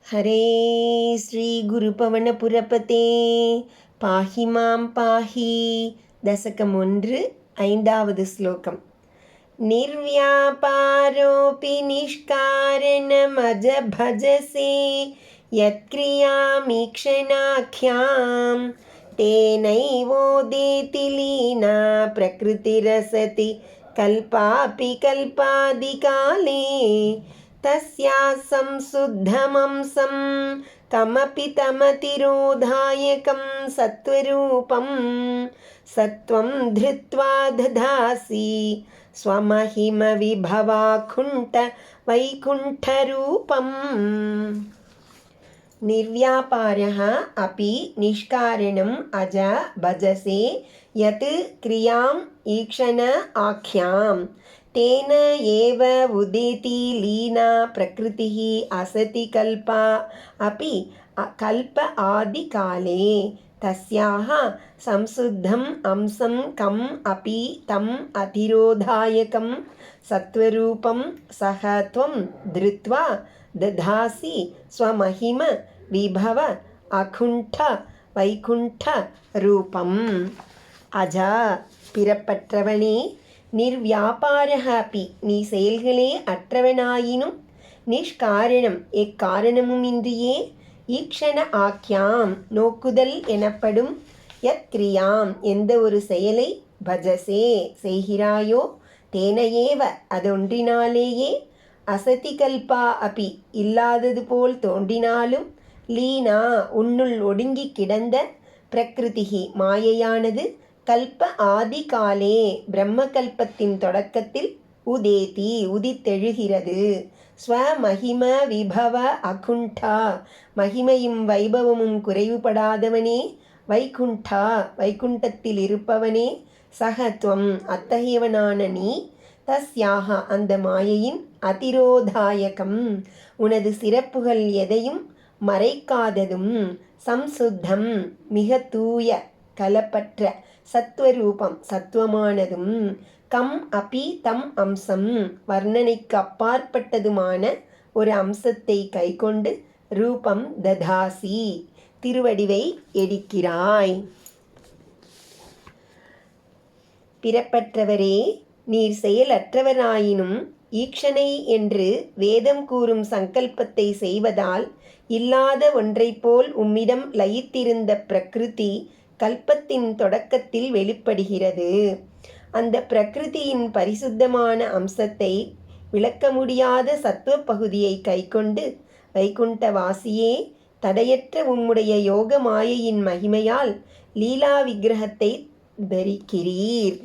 हरे श्रीगुरुपवनपुरपते पाहि मां पाहि दशकम् 1 ஐந்தாவது ஸ்லோகம். निर्व्यापारोऽपि निष्कारणमजभजसे यत्क्रियामीक्षणाख्यां तेनैवोदेति लीना प्रकृतिरसति कल्पापि कल्पादिकाले तस्याः संशुद्धमंसं कमपि तमतिरोधायकं सत्वरूपं सत्वं धृत्वा दधासि स्वमहिमविभवाकुण्ठ वैकुण्ठरूपम्. निर्व्यापारः अपि निष्कारणम् अज भजसे यत् क्रियाम् ईक्षण आख्यां तेन एव उदेति लीना प्रकृतिः असति कल्पा अपि कल्प आदिकाले तस्याः संशुद्धम् अंशं कम् अपि तम् अतिरोधायकं सत्वरूपं सह त्वं धृत्वा दधासि स्वमहिम विभव अकुण्ठ வைகுண்ட ரூபம். அஜா பிறப்பற்றவனே, நிர்வியாபாரக அப்பி நீ செயல்களே அற்றவனாயினும், நிஷ்காரணம் எக்காரணமுமின்றியே, ஈக்ஷண ஆக்கியாம் நோக்குதல் எனப்படும், யத் கிரியாம் எந்த ஒரு செயலை, பஜசே செய்கிறாயோ, தேனையேவ அதொன்றினாலேயே, அசதி கல்பா அப்பி இல்லாதது போல் தோன்றினாலும், லீனா உன்னுள் ஒடுங்கி கிடந்த, பிரகிருதிகி மாயையானது, கல்ப ஆதி காலே பிரம்ம கல்பத்தின் தொடக்கத்தில், உதேதி உதித்தெழுகிறது, ஸ்வமஹிம விபவ அகுண்டா மகிமையும் வைபவமும் குறைவுபடாதவனே, வைகுண்டா வைகுண்டத்தில் இருப்பவனே, சகத்வம் அத்தகையவனான நீ, தஸ்யாக அந்த மாயையின், அதிரோதாயகம் உனது சிறப்புகள் எதையும் மறைக்காததும், சம்சுத்தம் மிக தூய கலப்பற்ற, சத்வரூபம் சத்துவமானதும், கம் அபி தம் அம்சம் வர்ணனைக்கு அப்பாற்பட்டதுமான ஒரு அம்சத்தை கைக்கொண்டு, ரூபம் ததாசி திருவடிவை எடுக்கிறாய். பிறப்பற்றவரே, நீர் செயலற்றவராயினும் ஈக்ஷணை என்று வேதம் கூறும் சங்கல்பத்தை செய்வதால் இல்லாத ஒன்றைப் போல் உம்மிடம் லயித்திருந்த பிரகிருதி கல்பத்தின் தொடக்கத்தில் வெளிப்படுகிறது. அந்த பிரகிருதியின் பரிசுத்தமான அம்சத்தை விளக்க முடியாத சத்துவ பகுதியை கைக்கொண்டு, வைகுண்டவாசியே, தடையற்ற உம்முடைய யோக மாயையின் மகிமையால் லீலா விக்கிரகத்தை தரிக்கிறீர்.